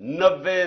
90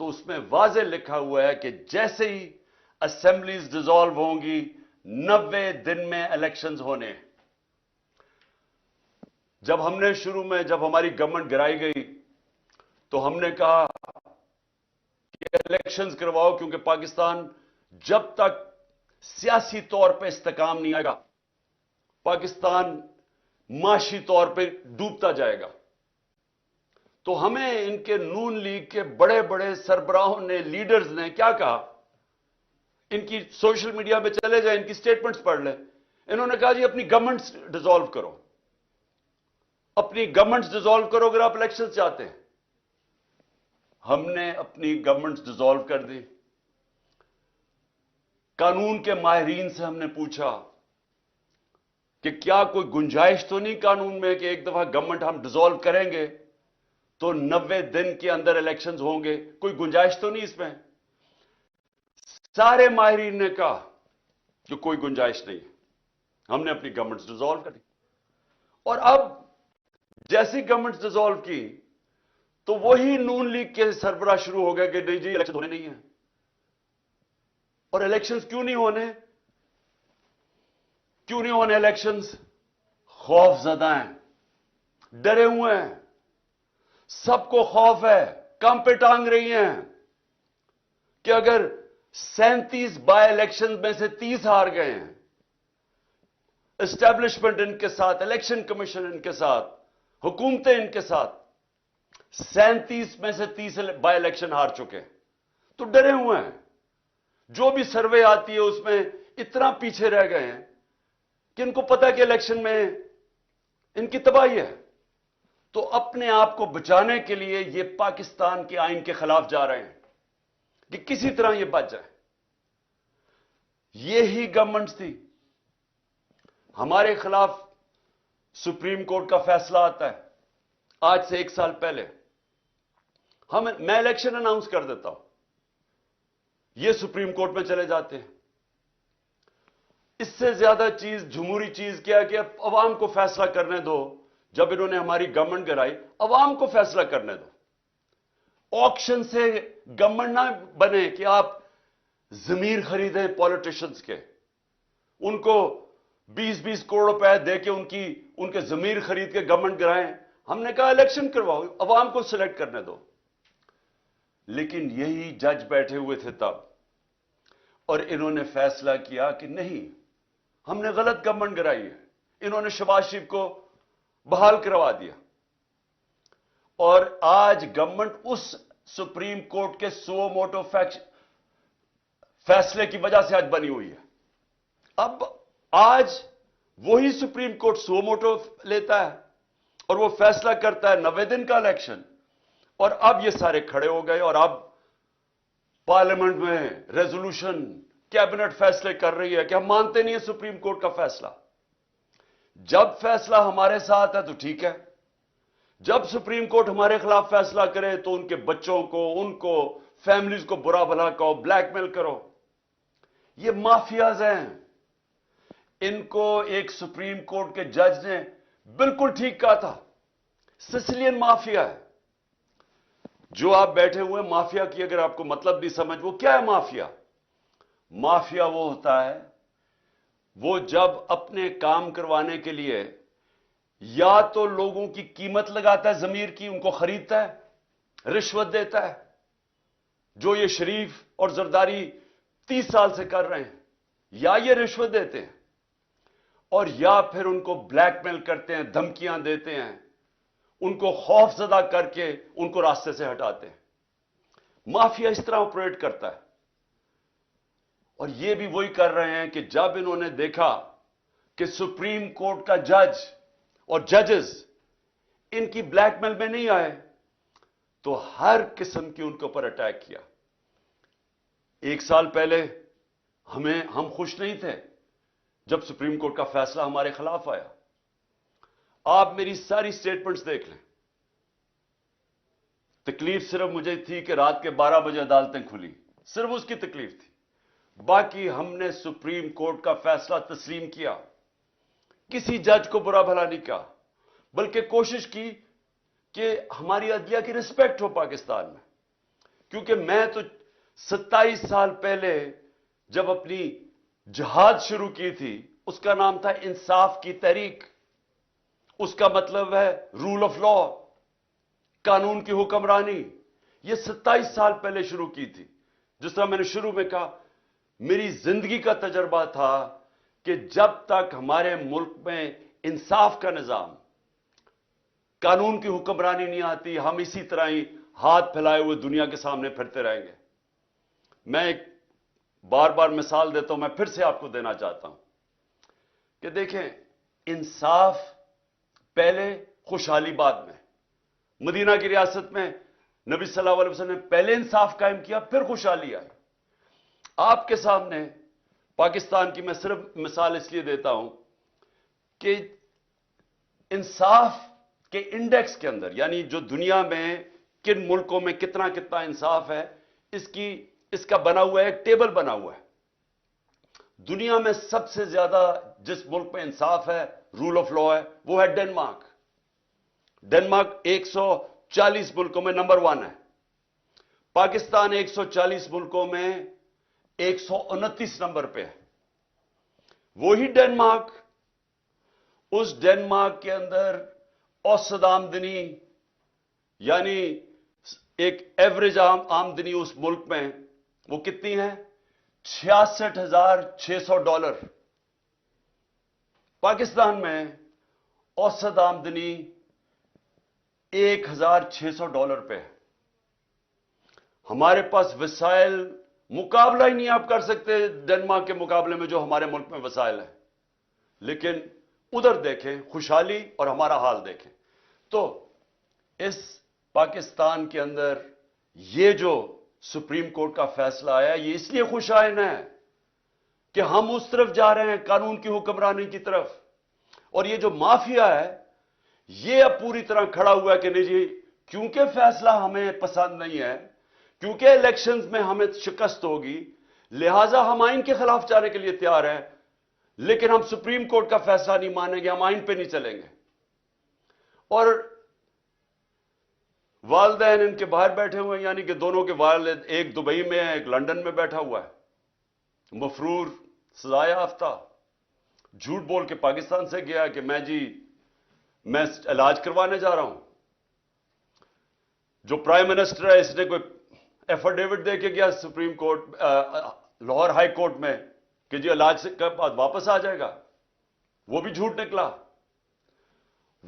تو اس میں واضح لکھا ہوا ہے کہ جیسے ہی اسمبلیز ڈیزالو ہوں گی 90 دن میں الیکشنز ہونے ہیں۔ جب ہم نے شروع میں جب ہماری گورنمنٹ گرائی گئی تو ہم نے کہا کہ الیکشنز کرواؤ، کیونکہ پاکستان جب تک سیاسی طور پہ استحکام نہیں آئے گا پاکستان معاشی طور پہ ڈوبتا جائے گا۔ تو ہمیں ان کے نون لیگ کے بڑے بڑے سربراہوں نے، لیڈرز نے کیا کہا، ان کی سوشل میڈیا پہ چلے جائیں، ان کی سٹیٹمنٹس پڑھ لیں۔ انہوں نے کہا جی اپنی گورنمنٹس ڈیزالو کرو، اپنی گورنمنٹس ڈیزالو کرو اگر آپ الیکشن چاہتے ہیں۔ ہم نے اپنی گورنمنٹس ڈیزالو کر دی۔ قانون کے ماہرین سے ہم نے پوچھا کہ کیا کوئی گنجائش تو نہیں قانون میں کہ ایک دفعہ گورنمنٹ ہم ڈیزالو کریں گے تو 90 دن کے اندر الیکشنز ہوں گے، کوئی گنجائش تو نہیں اس میں؟ سارے ماہرین نے کہا کہ کوئی گنجائش نہیں۔ ہم نے اپنی گورنمنٹس ڈیزالو کر دی، اور اب جیسی گورنمنٹس ڈیزالو کی تو وہی نون لیگ کے سربراہ شروع ہو گئے کہ نہیں جی الیکشن ہونے نہیں ہیں۔ اور الیکشنز کیوں نہیں ہونے؟ کیوں نہیں ہونے الیکشنز؟ خوف زدہ ہیں، ڈرے ہوئے ہیں، سب کو خوف ہے، کم پہ ٹانگ رہی ہیں کہ اگر 37 بائی الیکشن میں سے 30 ہار گئے ہیں، اسٹیبلشمنٹ ان کے ساتھ، الیکشن کمیشن ان کے ساتھ، حکومتیں ان کے ساتھ 37 میں سے 30 بائی الیکشن ہار چکے ہیں، تو ڈرے ہوئے ہیں۔ جو بھی سروے آتی ہے اس میں اتنا پیچھے رہ گئے ہیں کہ ان کو پتا کہ الیکشن میں ان کی تباہی ہے، تو اپنے آپ کو بچانے کے لیے یہ پاکستان کے آئین کے خلاف جا رہے ہیں کہ کسی طرح یہ بچ جائے۔ یہی گورنمنٹ تھی، ہمارے خلاف سپریم کورٹ کا فیصلہ آتا ہے آج سے 1 سال پہلے، میں الیکشن اناؤنس کر دیتا ہوں، یہ سپریم کورٹ میں چلے جاتے ہیں۔ اس سے زیادہ چیز، جمہوری چیز کیا ہے کہ اب عوام کو فیصلہ کرنے دو۔ جب انہوں نے ہماری گورنمنٹ گرائی، عوام کو فیصلہ کرنے دو۔ آکشن سے گورنمنٹ نہ بنے کہ آپ ضمیر خریدیں پولیٹیشنز کے، ان کو 20-20 کروڑ روپے دے کے ان کے ضمیر خرید کے گورنمنٹ گرائیں۔ ہم نے کہا الیکشن کرواؤ، عوام کو سلیکٹ کرنے دو۔ لیکن یہی جج بیٹھے ہوئے تھے تب، اور انہوں نے فیصلہ کیا کہ نہیں، ہم نے غلط گورنمنٹ گرائی ہے۔ انہوں نے شہباز شریف کو بحال کروا دیا، اور آج گورنمنٹ اس سپریم کورٹ کے سو موٹو فیصلے کی وجہ سے آج بنی ہوئی ہے۔ اب آج وہی سپریم کورٹ سو موٹو لیتا ہے اور وہ فیصلہ کرتا ہے 90 دن کا الیکشن، اور اب یہ سارے کھڑے ہو گئے، اور اب پارلیمنٹ میں ریزولوشن، کیبنٹ فیصلے کر رہی ہے کہ ہم مانتے نہیں ہیں سپریم کورٹ کا فیصلہ۔ جب فیصلہ ہمارے ساتھ ہے تو ٹھیک ہے، جب سپریم کورٹ ہمارے خلاف فیصلہ کرے تو ان کے بچوں کو، ان کو، فیملیز کو برا بھلا کہو، بلیک میل کرو۔ یہ مافیاز ہیں۔ ان کو ایک سپریم کورٹ کے جج نے بالکل ٹھیک کہا تھا، سسلین مافیا ہے۔ جو آپ بیٹھے ہوئے مافیا کی اگر آپ کو مطلب بھی سمجھ، وہ کیا ہے مافیا؟ مافیا وہ ہوتا ہے، وہ جب اپنے کام کروانے کے لیے یا تو لوگوں کی قیمت لگاتا ہے، ضمیر کی، ان کو خریدتا ہے، رشوت دیتا ہے، جو یہ شریف اور زرداری 30 سال سے کر رہے ہیں، یا یہ رشوت دیتے ہیں، اور یا پھر ان کو بلیک میل کرتے ہیں، دھمکیاں دیتے ہیں، ان کو خوف زدہ کر کے ان کو راستے سے ہٹاتے ہیں۔ مافیا اس طرح آپریٹ کرتا ہے، اور یہ بھی وہی کر رہے ہیں کہ جب انہوں نے دیکھا کہ سپریم کورٹ کا جج اور ججز ان کی بلیک میل میں نہیں آئے تو ہر قسم کی ان کے اوپر اٹیک کیا۔ 1 سال پہلے ہم خوش نہیں تھے جب سپریم کورٹ کا فیصلہ ہمارے خلاف آیا۔ آپ میری ساری سٹیٹمنٹس دیکھ لیں، تکلیف صرف مجھے تھی کہ رات کے 12 بجے عدالتیں کھلی، صرف اس کی تکلیف تھی۔ باقی ہم نے سپریم کورٹ کا فیصلہ تسلیم کیا، کسی جج کو برا بھلا نہیں کہا، بلکہ کوشش کی کہ ہماری عدلیہ کی رسپیکٹ ہو پاکستان میں، کیونکہ میں تو 27 سال پہلے جب اپنی جہاد شروع کی تھی، اس کا نام تھا انصاف کی تحریک. اس کا مطلب ہے رول آف لا، قانون کی حکمرانی. یہ 27 سال پہلے شروع کی تھی. جس طرح میں نے شروع میں کہا، میری زندگی کا تجربہ تھا کہ جب تک ہمارے ملک میں انصاف کا نظام، قانون کی حکمرانی نہیں آتی، ہم اسی طرح ہی ہاتھ پھیلائے ہوئے دنیا کے سامنے پھرتے رہیں گے. میں ایک بار بار مثال دیتا ہوں، میں پھر سے آپ کو دینا چاہتا ہوں کہ دیکھیں، انصاف پہلے، خوشحالی بعد میں. مدینہ کی ریاست میں نبی صلی اللہ علیہ وسلم نے پہلے انصاف قائم کیا، پھر خوشحالی آئی. آپ کے سامنے پاکستان کی میں صرف مثال اس لیے دیتا ہوں کہ انصاف کے انڈیکس کے اندر، یعنی جو دنیا میں کن ملکوں میں کتنا کتنا انصاف ہے، اس کا بنا ہوا ہے، ایک ٹیبل بنا ہوا ہے. دنیا میں سب سے زیادہ جس ملک میں انصاف ہے، رول آف لا ہے، وہ ہے ڈنمارک. ڈنمارک 140 ملکوں میں نمبر 1 ہے. پاکستان 140 ملکوں میں 129 نمبر پہ ہے. وہی ڈنمارک، اس ڈنمارک کے اندر اوسط آمدنی، یعنی ایک ایوریج آمدنی اس ملک میں وہ کتنی ہے؟ $66,600. پاکستان میں اوسط آمدنی $1,600 پہ ہے. ہمارے پاس وسائل مقابلہ ہی نہیں آپ کر سکتے ڈنمارک کے مقابلے میں جو ہمارے ملک میں وسائل ہیں. لیکن ادھر دیکھیں خوشحالی اور ہمارا حال دیکھیں. تو اس پاکستان کے اندر یہ جو سپریم کورٹ کا فیصلہ آیا، یہ اس لیے خوشائن ہے کہ ہم اس طرف جا رہے ہیں، قانون کی حکمرانی کی طرف. اور یہ جو مافیا ہے، یہ اب پوری طرح کھڑا ہوا ہے کہ نہیں جی، کیونکہ فیصلہ ہمیں پسند نہیں ہے، کیونکہ الیکشنز میں ہمیں شکست ہوگی، لہذا ہم آئین کے خلاف جانے کے لیے تیار ہیں، لیکن ہم سپریم کورٹ کا فیصلہ نہیں مانیں گے، ہم آئین پہ نہیں چلیں گے. اور والدین ان کے باہر بیٹھے ہوئے ہیں، یعنی کہ دونوں کے والد، ایک دبئی میں ہے، ایک لندن میں بیٹھا ہوا ہے، مفرور، سزا یافتہ، جھوٹ بول کے پاکستان سے گیا کہ میں علاج کروانے جا رہا ہوں. جو پرائم منسٹر ہے، اس نے کوئی ایفیڈیوٹ دے کے گیا supreme court, Lahore high court میں کہ جی علاج کے بعد واپس آ جائے گا، وہ بھی جھوٹ نکلا.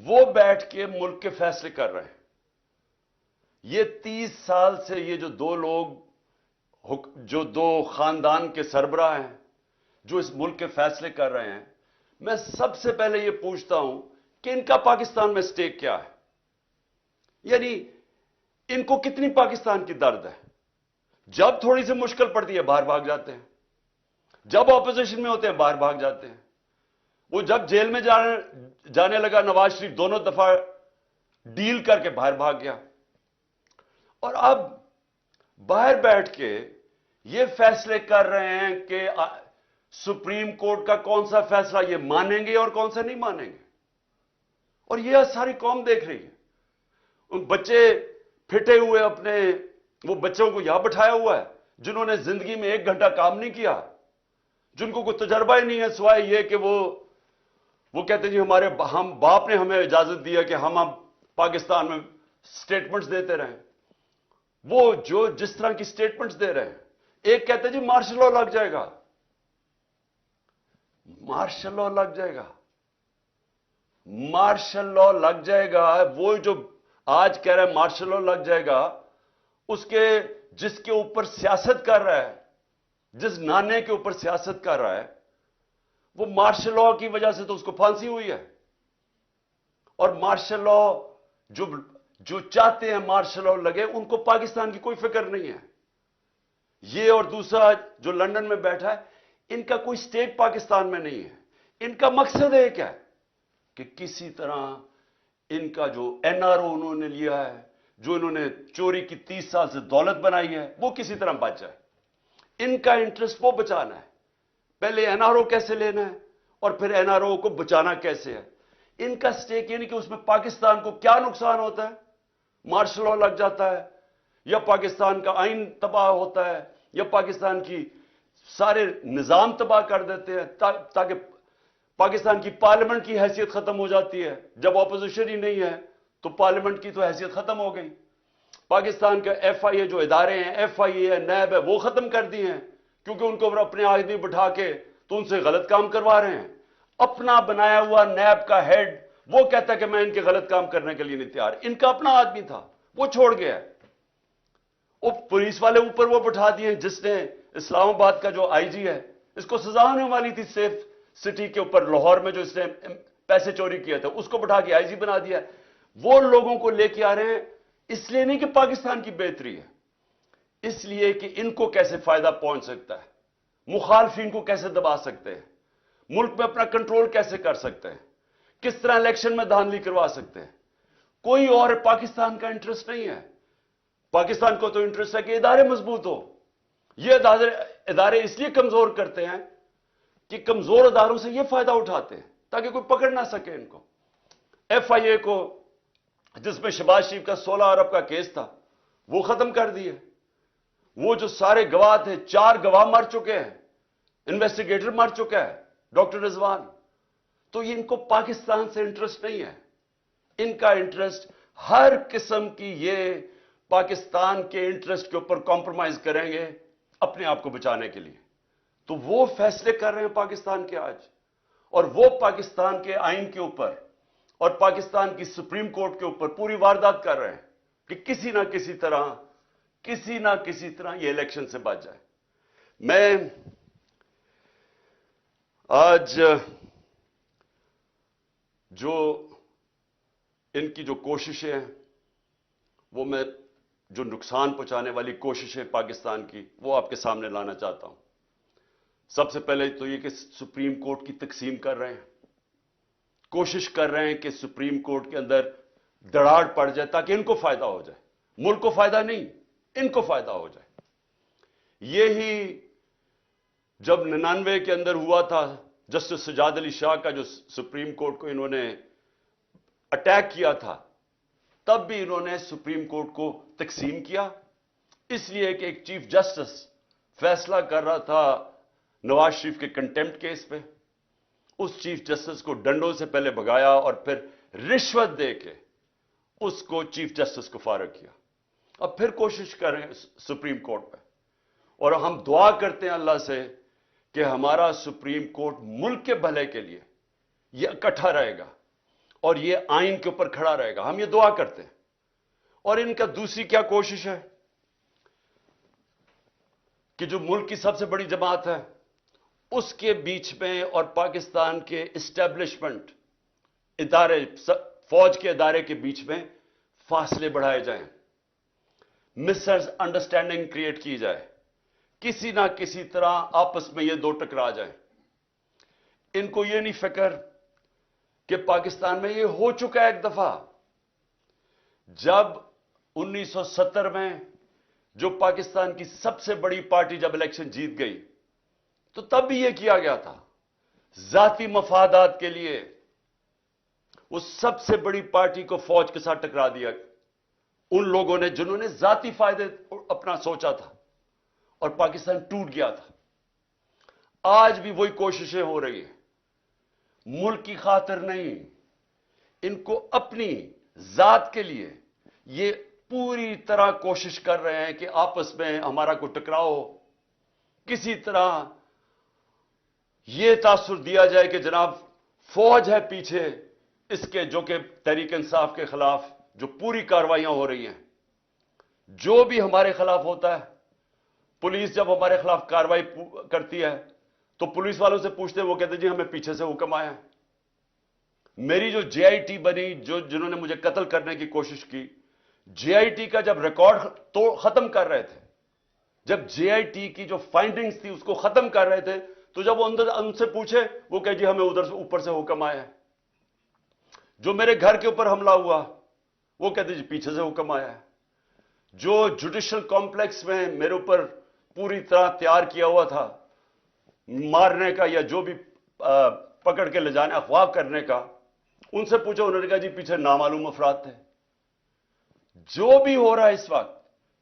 وہ بیٹھ کے ملک کے فیصلے کر رہے ہیں. یہ 30 سال سے یہ جو دو لوگ، جو دو خاندان کے سربراہ ہیں، جو اس ملک کے فیصلے کر رہے ہیں، میں سب سے پہلے یہ پوچھتا ہوں کہ ان کا پاکستان میں سٹیک کیا ہے؟ یعنی ان کو کتنی پاکستان کی درد ہے؟ جب تھوڑی سی مشکل پڑتی ہے باہر بھاگ جاتے ہیں، جب اپوزیشن میں ہوتے ہیں باہر بھاگ جاتے ہیں. وہ جب جیل میں جانے لگا نواز شریف، دونوں دفعہ ڈیل کر کے باہر بھاگ گیا. اور اب باہر بیٹھ کے یہ فیصلے کر رہے ہیں کہ سپریم کورٹ کا کون سا فیصلہ یہ مانیں گے اور کون سا نہیں مانیں گے. اور یہ ساری قوم دیکھ رہی ہے. ان بچے پھٹے ہوئے اپنے، وہ بچوں کو یہاں بٹھایا ہوا ہے جنہوں نے زندگی میں 1 گھنٹہ کام نہیں کیا، جن کو کوئی تجربہ ہی نہیں ہے سوائے یہ کہ وہ کہتے ہیں جی ہم باپ نے ہمیں اجازت دیا کہ ہم اب پاکستان میں سٹیٹمنٹس دیتے رہیں. وہ جو جس طرح کی سٹیٹمنٹس دے رہے ہیں، ایک کہتے ہیں جی مارشل لا لگ جائے گا، مارشل لا لگ جائے گا، مارشل لا لگ جائے گا. وہ جو آج کہہ رہا ہے مارشل لا لگ جائے گا، جس کے اوپر سیاست کر رہا ہے، جس نانے کے اوپر سیاست کر رہا ہے، وہ مارشل لا کی وجہ سے تو اس کو پھانسی ہوئی ہے. اور مارشل لا جو چاہتے ہیں مارشل لا لگے، ان کو پاکستان کی کوئی فکر نہیں ہے. یہ اور دوسرا جو لندن میں بیٹھا ہے، ان کا کوئی سٹیک پاکستان میں نہیں ہے. ان کا مقصد ایک ہے کہ کسی طرح ان کا جو این آر او انہوں نے لیا ہے، جو انہوں نے چوری کی 30 سال سے دولت بنائی ہے، وہ کسی طرح بچ جائے. ان کا انٹرسٹ وہ بچانا ہے. پہلے این آر او کیسے لینا ہے اور پھر این آر او کو بچانا کیسے ہے. ان کا سٹیک یعنی کہ اس میں پاکستان کو کیا نقصان ہوتا ہے؟ مارشل لا لگ جاتا ہے یا پاکستان کا آئین تباہ ہوتا ہے یا پاکستان کی سارے نظام تباہ کر دیتے ہیں تاکہ پاکستان کی پارلیمنٹ کی حیثیت ختم ہو جاتی ہے. جب اپوزیشن ہی نہیں ہے تو پارلیمنٹ کی تو حیثیت ختم ہو گئی. پاکستان کا ایف آئی اے جو ادارے ہیں, ایف آئی اے ہے, نیب ہے, وہ ختم کر دی ہیں کیونکہ ان کو اپنے آدمی بٹھا کے تو ان سے غلط کام کروا رہے ہیں. اپنا بنایا ہوا نیب کا ہیڈ وہ کہتا ہے کہ میں ان کے غلط کام کرنے کے لیے نہیں تیار. ان کا اپنا آدمی تھا, وہ چھوڑ گیا. وہ پولیس والے اوپر وہ بٹھا دیے جس نے اسلام آباد کا جو آئی جی ہے, اس کو سزا ہونے والی تھی سیف سٹی کے اوپر لاہور میں جو اس نے پیسے چوری کیا تھا, اس کو بٹھا کے آئی جی بنا دیا. وہ لوگوں کو لے کے آ رہے ہیں اس لیے نہیں کہ پاکستان کی بہتری ہے, اس لیے کہ ان کو کیسے فائدہ پہنچ سکتا ہے, مخالفین کو کیسے دبا سکتے ہیں, ملک میں اپنا کنٹرول کیسے کر سکتے ہیں, کس طرح الیکشن میں دھاندلی کروا سکتے ہیں. کوئی اور پاکستان کا انٹرسٹ نہیں ہے. پاکستان کو تو انٹرسٹ ہے کہ ادارے مضبوط ہو. یہ ادارے اس لیے کمزور کرتے ہیں کہ کمزور اداروں سے یہ فائدہ اٹھاتے ہیں تاکہ کوئی پکڑ نہ سکے ان کو. ایف آئی اے کو جس میں شہباز شریف کا 16 ارب کا کیس تھا وہ ختم کر دیے. وہ جو سارے گواہ تھے, 4 گواہ مر چکے ہیں, انویسٹیگیٹر مر چکا ہے, ڈاکٹر رضوان. تو ان کو پاکستان سے انٹرسٹ نہیں ہے. ان کا انٹرسٹ ہر قسم کی یہ پاکستان کے انٹرسٹ کے اوپر کمپرومائز کریں گے اپنے آپ کو بچانے کے لیے. تو وہ فیصلے کر رہے ہیں پاکستان کے آج, اور وہ پاکستان کے آئین کے اوپر اور پاکستان کی سپریم کورٹ کے اوپر پوری واردات کر رہے ہیں کہ کسی نہ کسی طرح یہ الیکشن سے بچ جائے. میں آج جو ان کی جو کوششیں ہیں, وہ میں جو نقصان پہنچانے والی کوششیں پاکستان کی, وہ آپ کے سامنے لانا چاہتا ہوں. سب سے پہلے تو یہ کہ سپریم کورٹ کی تقسیم کر رہے ہیں, کوشش کر رہے ہیں کہ سپریم کورٹ کے اندر دراڑ پڑ جائے تاکہ ان کو فائدہ ہو جائے. ملک کو فائدہ نہیں, ان کو فائدہ ہو جائے. یہی جب 99 کے اندر ہوا تھا, جسٹس سجاد علی شاہ کا جو سپریم کورٹ کو انہوں نے اٹیک کیا تھا, تب بھی انہوں نے سپریم کورٹ کو تقسیم کیا, اس لیے کہ ایک چیف جسٹس فیصلہ کر رہا تھا نواز شریف کے کنٹیمپٹ کیس پہ. اس چیف جسٹس کو ڈنڈوں سے پہلے بھگایا اور پھر رشوت دے کے اس کو چیف جسٹس کو فارغ کیا. اب پھر کوشش کر رہے ہیں سپریم کورٹ پہ, اور ہم دعا کرتے ہیں اللہ سے کہ ہمارا سپریم کورٹ ملک کے بھلے کے لیے یہ اکٹھا رہے گا اور یہ آئین کے اوپر کھڑا رہے گا. ہم یہ دعا کرتے ہیں. اور ان کا دوسری کیا کوشش ہے کہ جو ملک کی سب سے بڑی جماعت ہے اس کے بیچ میں اور پاکستان کے اسٹیبلشمنٹ ادارے, فوج کے ادارے کے بیچ میں فاصلے بڑھائے جائیں, مس انڈرسٹینڈنگ کریٹ کی جائے, کسی نہ کسی طرح آپس میں یہ دو ٹکرا جائیں. ان کو یہ نہیں فکر کہ پاکستان میں یہ ہو چکا ہے ایک دفعہ. جب 1970 میں جو پاکستان کی سب سے بڑی پارٹی جب الیکشن جیت گئی تو تب بھی یہ کیا گیا تھا ذاتی مفادات کے لیے. وہ سب سے بڑی پارٹی کو فوج کے ساتھ ٹکرا دیا ان لوگوں نے جنہوں نے ذاتی فائدے اپنا سوچا تھا, اور پاکستان ٹوٹ گیا تھا. آج بھی وہی کوششیں ہو رہی ہیں, ملک کی خاطر نہیں, ان کو اپنی ذات کے لیے یہ پوری طرح کوشش کر رہے ہیں کہ آپس میں ہمارا کوئی ٹکراؤ ہو, کسی طرح یہ تاثر دیا جائے کہ جناب فوج ہے پیچھے اس کے, جو کہ تحریک انصاف کے خلاف جو پوری کارروائیاں ہو رہی ہیں. جو بھی ہمارے خلاف ہوتا ہے, پولیس جب ہمارے خلاف کارروائی کرتی ہے تو پولیس والوں سے پوچھتے ہیں, وہ کہتے ہیں جی ہمیں پیچھے سے حکم آیا. میری جو جے آئی ٹی بنی, جنہوں نے مجھے قتل کرنے کی کوشش کی, جے آئی ٹی کا جب ریکارڈ تو ختم کر رہے تھے, جب جے آئی ٹی کی جو فائنڈنگز تھی اس کو ختم کر رہے تھے, تو جب وہ ان سے پوچھے وہ کہ جی ہمیں ادھر سے اوپر سے حکم آیا ہے. جو میرے گھر کے اوپر حملہ ہوا وہ کہتے جی پیچھے سے حکم آیا ہے. جو جوڈیشل کمپلیکس میں میرے اوپر پوری طرح تیار کیا ہوا تھا مارنے کا یا جو بھی پکڑ کے لے جانے اغوا کرنے کا, ان سے پوچھا, انہوں نے کہا جی پیچھے نامعلوم افراد تھے. جو بھی ہو رہا ہے اس وقت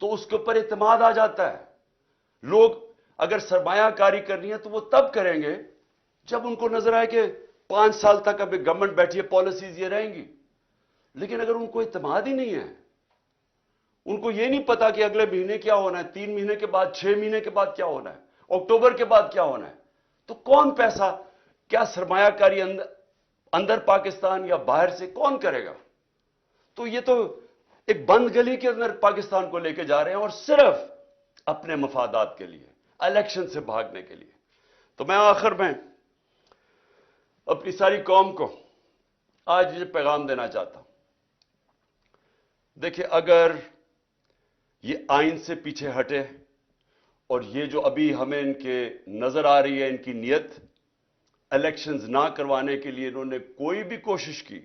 تو اس کے اوپر اعتماد آ جاتا ہے. لوگ اگر سرمایہ کاری کرنی ہے تو وہ تب کریں گے جب ان کو نظر آئے کہ 5 سال تک ابھی گورنمنٹ بیٹھی ہے, پالیسیز یہ رہیں گی. لیکن اگر ان کو اعتماد ہی نہیں ہے, ان کو یہ نہیں پتا کہ اگلے مہینے کیا ہونا ہے, 3 مہینے کے بعد, 6 مہینے کے بعد کیا ہونا ہے, اکتوبر کے بعد کیا ہونا ہے, تو کون پیسہ, کیا سرمایہ کاری اندر پاکستان یا باہر سے کون کرے گا؟ تو یہ تو ایک بند گلی کے اندر پاکستان کو لے کے جا رہے ہیں, اور صرف اپنے مفادات کے لیے, الیکشن سے بھاگنے کے لیے. تو میں آخر میں اپنی ساری قوم کو آج یہ پیغام دینا چاہتا ہوں. دیکھیں, اگر یہ آئین سے پیچھے ہٹے اور یہ جو ابھی ہمیں ان کے نظر آ رہی ہے ان کی نیت, الیکشنز نہ کروانے کے لیے انہوں نے کوئی بھی کوشش کی,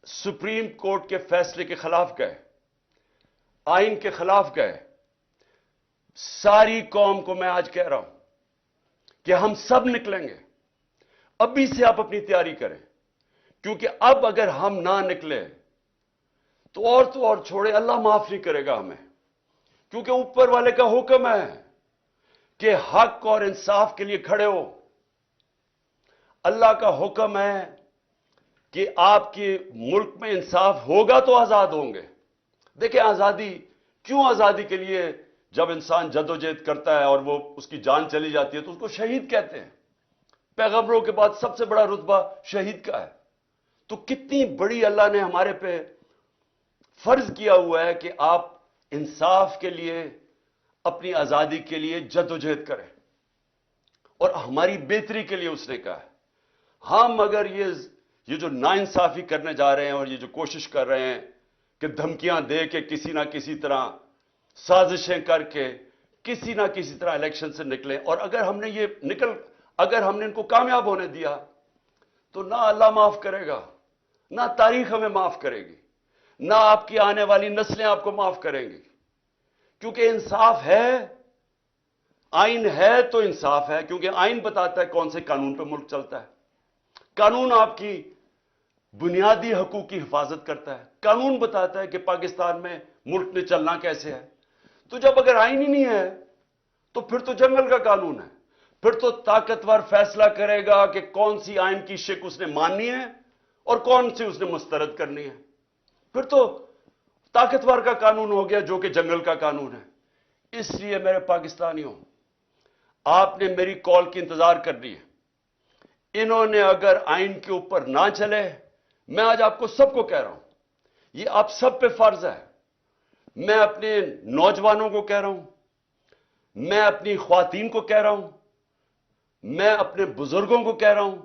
سپریم کورٹ کے فیصلے کے خلاف گئے, آئین کے خلاف گئے, ساری قوم کو میں آج کہہ رہا ہوں کہ ہم سب نکلیں گے. ابھی سے آپ اپنی تیاری کریں, کیونکہ اب اگر ہم نہ نکلے تو اور چھوڑے, اللہ معاف نہیں کرے گا ہمیں, کیونکہ اوپر والے کا حکم ہے کہ حق اور انصاف کے لیے کھڑے ہو. اللہ کا حکم ہے کہ آپ کے ملک میں انصاف ہوگا تو آزاد ہوں گے. دیکھیں, آزادی کیوں, آزادی کے لیے جب انسان جدوجہد کرتا ہے اور وہ اس کی جان چلی جاتی ہے تو اس کو شہید کہتے ہیں. پیغمبروں کے بعد سب سے بڑا رتبہ شہید کا ہے. تو کتنی بڑی اللہ نے ہمارے پہ فرض کیا ہوا ہے کہ آپ انصاف کے لیے, اپنی آزادی کے لیے جدوجہد کریں, اور ہماری بہتری کے لیے اس نے کہا ہے. ہم اگر یہ جو ناانصافی کرنے جا رہے ہیں اور یہ جو کوشش کر رہے ہیں کہ دھمکیاں دے کے کسی نہ کسی طرح سازشیں کر کے کسی نہ کسی طرح الیکشن سے نکلیں, اور اگر ہم نے ان کو کامیاب ہونے دیا تو نہ اللہ معاف کرے گا, نہ تاریخ ہمیں معاف کرے گی, نہ آپ کی آنے والی نسلیں آپ کو معاف کریں گی. کیونکہ انصاف ہے, آئین ہے تو انصاف ہے, کیونکہ آئین بتاتا ہے کون سے قانون پہ ملک چلتا ہے. قانون آپ کی بنیادی حقوق کی حفاظت کرتا ہے. قانون بتاتا ہے کہ پاکستان میں ملک نے چلنا کیسے ہے. تو جب اگر آئین ہی نہیں ہے تو پھر تو جنگل کا قانون ہے, پھر تو طاقتور فیصلہ کرے گا کہ کون سی آئین کی شک اس نے ماننی ہے اور کون سی اس نے مسترد کرنی ہے. پھر تو طاقتور کا قانون ہو گیا جو کہ جنگل کا قانون ہے. اس لیے میرے پاکستانیوں, آپ نے میری کال کی انتظار کرنی ہے. انہوں نے اگر آئین کے اوپر نہ چلے, میں آج آپ کو سب کو کہہ رہا ہوں, یہ آپ سب پہ فرض ہے. میں اپنے نوجوانوں کو کہہ رہا ہوں, میں اپنی خواتین کو کہہ رہا ہوں, میں اپنے بزرگوں کو کہہ رہا ہوں,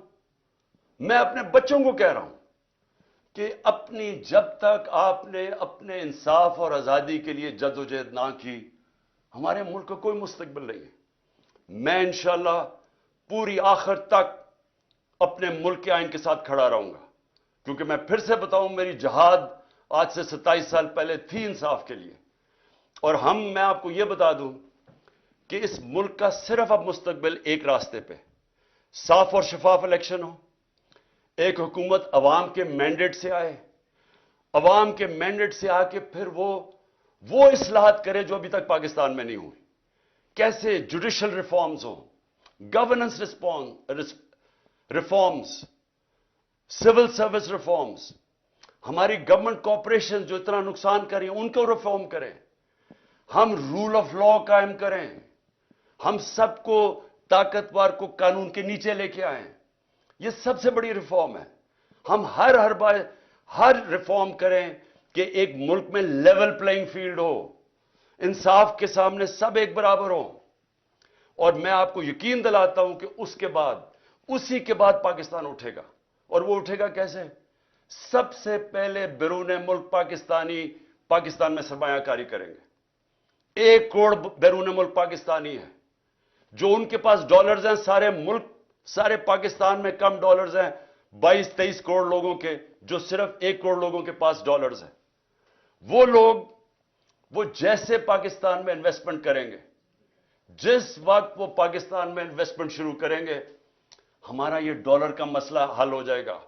میں اپنے بچوں کو کہہ رہا ہوں کہ جب تک آپ نے اپنے انصاف اور آزادی کے لیے جدوجہد نہ کی, ہمارے ملک کا کوئی مستقبل نہیں ہے. میں انشاءاللہ پوری آخر تک اپنے ملک کے آئین کے ساتھ کھڑا رہوں گا, کیونکہ میں پھر سے بتاؤں, میری جہاد آج سے 27 سال پہلے تھی انصاف کے لیے. اور میں آپ کو یہ بتا دوں کہ اس ملک کا صرف اب مستقبل ایک راستے پہ, صاف اور شفاف الیکشن ہو, ایک حکومت عوام کے مینڈیٹ سے آئے, عوام کے مینڈیٹ سے آ کے پھر وہ اصلاحات کرے جو ابھی تک پاکستان میں نہیں ہوئی. کیسے جوڈیشل ریفارمز ہوں, governance reforms, civil service reforms, ہماری گورنمنٹ کارپوریشن جو اتنا نقصان کر رہی ہیں ان کو ریفارم کریں, ہم رول آف لا قائم کریں, ہم سب کو طاقتور کو قانون کے نیچے لے کے آئیں. یہ سب سے بڑی ریفارم ہے. ہم ہر ریفارم کریں کہ ایک ملک میں لیول پلینگ فیلڈ ہو, انصاف کے سامنے سب ایک برابر ہوں. اور میں آپ کو یقین دلاتا ہوں کہ اسی کے بعد پاکستان اٹھے گا. اور وہ اٹھے گا کیسے؟ سب سے پہلے بیرون ملک پاکستان میں سرمایہ کاری کریں گے. 1 کروڑ بیرون ملک پاکستانی ہے, جو ان کے پاس ڈالرز ہیں. سارے پاکستان میں کم ڈالرز ہیں 22-23 کروڑ لوگوں کے, جو صرف 1 کروڑ لوگوں کے پاس ڈالرز ہیں. وہ لوگ وہ جیسے پاکستان میں انویسٹمنٹ کریں گے, جس وقت وہ پاکستان میں انویسٹمنٹ شروع کریں گے, ہمارا یہ ڈالر کا مسئلہ حل ہو جائے گا.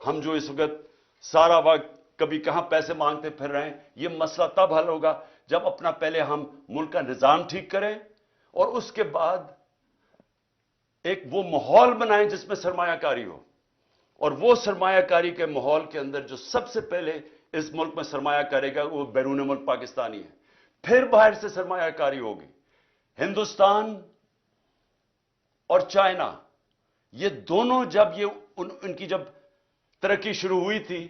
ہم جو اس وقت سارا وقت کبھی کہاں پیسے مانگتے پھر رہے ہیں, یہ مسئلہ تب حل ہوگا جب اپنا پہلے ہم ملک کا نظام ٹھیک کریں اور اس کے بعد ایک وہ ماحول بنائیں جس میں سرمایہ کاری ہو. اور وہ سرمایہ کاری کے ماحول کے اندر جو سب سے پہلے اس ملک میں سرمایہ کرے گا وہ بیرون ملک پاکستانی ہے. پھر باہر سے سرمایہ کاری ہوگی. ہندوستان اور چائنا یہ دونوں جب ان کی جب ترقی شروع ہوئی تھی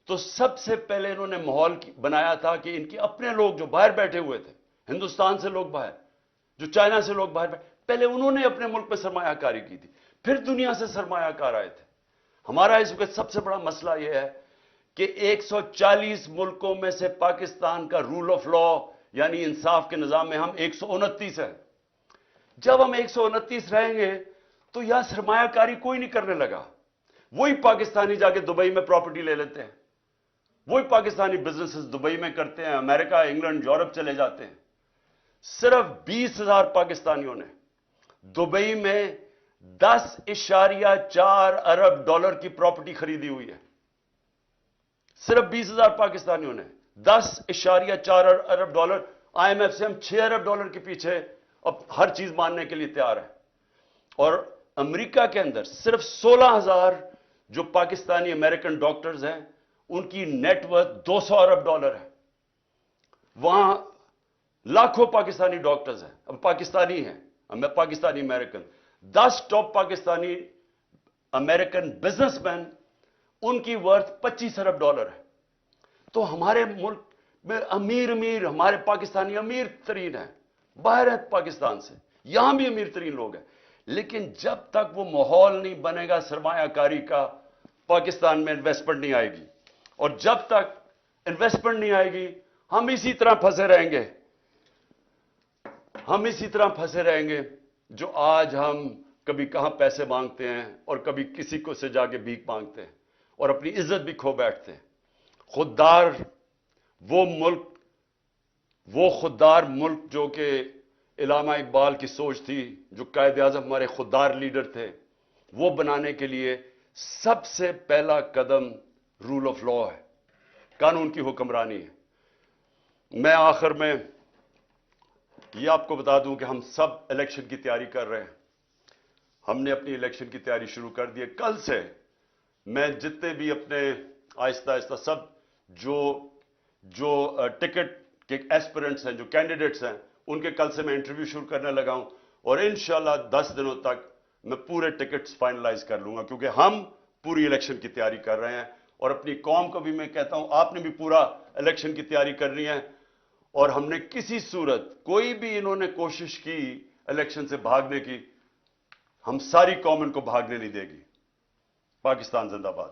تو سب سے پہلے انہوں نے ماحول بنایا تھا کہ ان کے اپنے لوگ جو باہر بیٹھے ہوئے تھے، ہندوستان سے لوگ باہر، جو چائنا سے لوگ باہر بیٹھے، پہلے انہوں نے اپنے ملک پہ سرمایہ کاری کی تھی، پھر دنیا سے سرمایہ کار آئے تھے. ہمارا اس وقت سب سے بڑا مسئلہ یہ ہے کہ 140 ملکوں میں سے پاکستان کا رول آف لا یعنی انصاف کے نظام میں ہم 129 ہیں. جب ہم 129 رہیں گے تو یہاں سرمایہ کاری کوئی نہیں کرنے لگا. وہی پاکستانی جا کے دبئی میں پراپرٹی لے لیتے ہیں، وہی پاکستانی بزنسز دبئی میں کرتے ہیں، امریکہ، انگلینڈ، یورپ چلے جاتے ہیں. صرف 20,000 پاکستانیوں نے دبئی میں 10.4 ارب ڈالر کی پراپرٹی خریدی ہوئی ہے. صرف 20,000 پاکستانیوں نے 10.4 ارب ڈالر. آئی ایم ایف سے ہم 6 ارب ڈالر کے پیچھے اب ہر چیز ماننے کے لیے تیار ہیں. اور امریکہ کے اندر صرف 16,000 جو پاکستانی امریکن ڈاکٹرز ہیں ان کی نیٹ ورتھ 200 ارب ڈالر ہے. وہاں لاکھوں پاکستانی ڈاکٹرز ہیں، اب پاکستانی ہیں، Pakistani American. 10 top Pakistani American businessman ان کی ورتھ 25 ارب ڈالر ہے. تو ہمارے ملک میں امیر ہمارے پاکستانی امیر ترین ہیں، باہر ہیں پاکستان سے، یہاں بھی امیر ترین لوگ ہیں. لیکن جب تک وہ ماحول نہیں بنے گا سرمایہ کاری کا، پاکستان میں انویسٹمنٹ نہیں آئے گی. اور جب تک انویسٹمنٹ نہیں آئے گی ہم اسی طرح پھنسے رہیں گے. ہم اسی طرح پھنسے رہیں گے جو آج ہم کبھی کہاں پیسے مانگتے ہیں اور کبھی کسی کو سے جا کے بھیک مانگتے ہیں اور اپنی عزت بھی کھو بیٹھتے ہیں. خوددار وہ خوددار ملک جو کہ علامہ اقبال کی سوچ تھی، جو قائد اعظم ہمارے خوددار لیڈر تھے، وہ بنانے کے لیے سب سے پہلا قدم رول آف لا ہے، قانون کی حکمرانی ہے. میں آخر میں یہ آپ کو بتا دوں کہ ہم سب الیکشن کی تیاری کر رہے ہیں. ہم نے اپنی الیکشن کی تیاری شروع کر دی ہے. کل سے میں جتنے بھی اپنے آہستہ آہستہ سب جو ٹکٹ کے ایسپیرنٹس ہیں، جو کینڈیڈیٹس ہیں، ان کے کل سے میں انٹرویو شروع کرنے لگا ہوں. اور انشاءاللہ 10 دنوں تک میں پورے ٹکٹس فائنلائز کر لوں گا، کیونکہ ہم پوری الیکشن کی تیاری کر رہے ہیں. اور اپنی قوم کو بھی میں کہتا ہوں آپ نے بھی پورا الیکشن کی تیاری کرنی ہے. اور ہم نے کسی صورت کوئی بھی انہوں نے کوشش کی الیکشن سے بھاگنے کی، ہم ساری قوم ان کو بھاگنے نہیں دے گی. پاکستان زندہ باد.